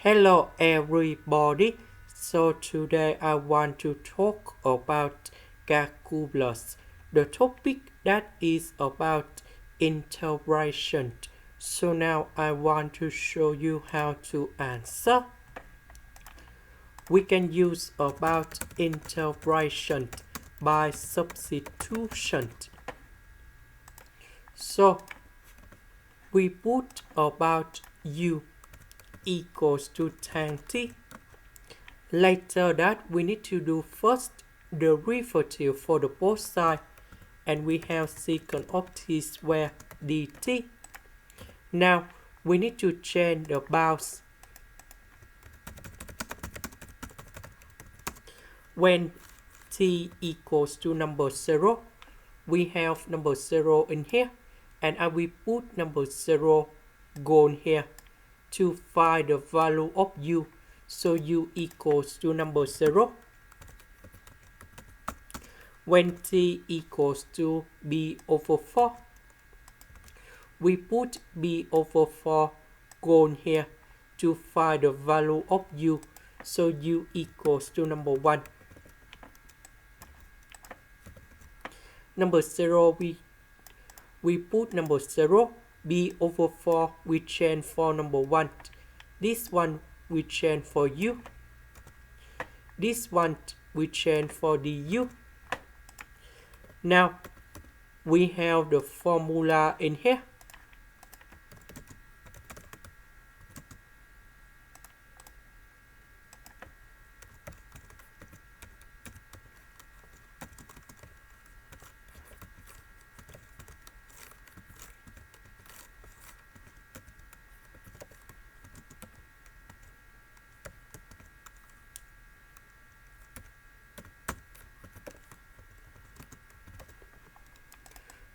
Hello everybody. So today I want to talk about calculus. The topic that is about integration. So now I want to show you how to answer. We can use about integration by substitution. So we put about u equals to tan t. Later that we need to do first the derivative for the both sides, and we have secant of t squared dt. Now we need to change the bounds. When t equals to number 0, we have number 0 in here, and I will put number 0 gone here to find the value of u. So u equals to number 0. When t equals to b over 4, we put b over 4 gone here to find the value of u. So u equals to number 1. Number 0, we put number 0. B over 4 we change for number 1. This one we change for u. This one we change for du. Now we have the formula in here.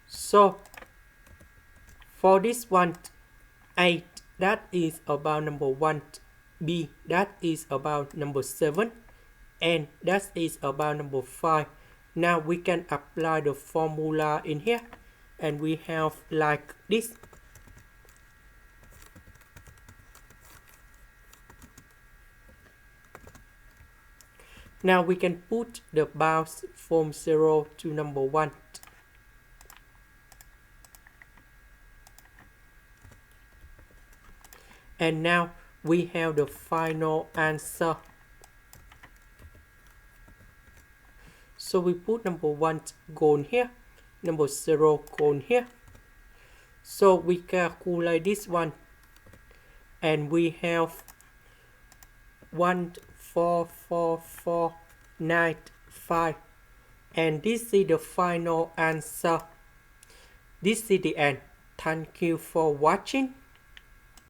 So for this one, 8, that is about number 1, b, that is about number 7, and that is about number 5. Now we can apply the formula in here, and we have like this. Now we can put the bounds from 0 to number 1. And now we have the final answer. So we put number 1 gone here, number 0 gone here. So we calculate this one, and we have 14495, and this is the final answer. This is the end. Thank you for watching.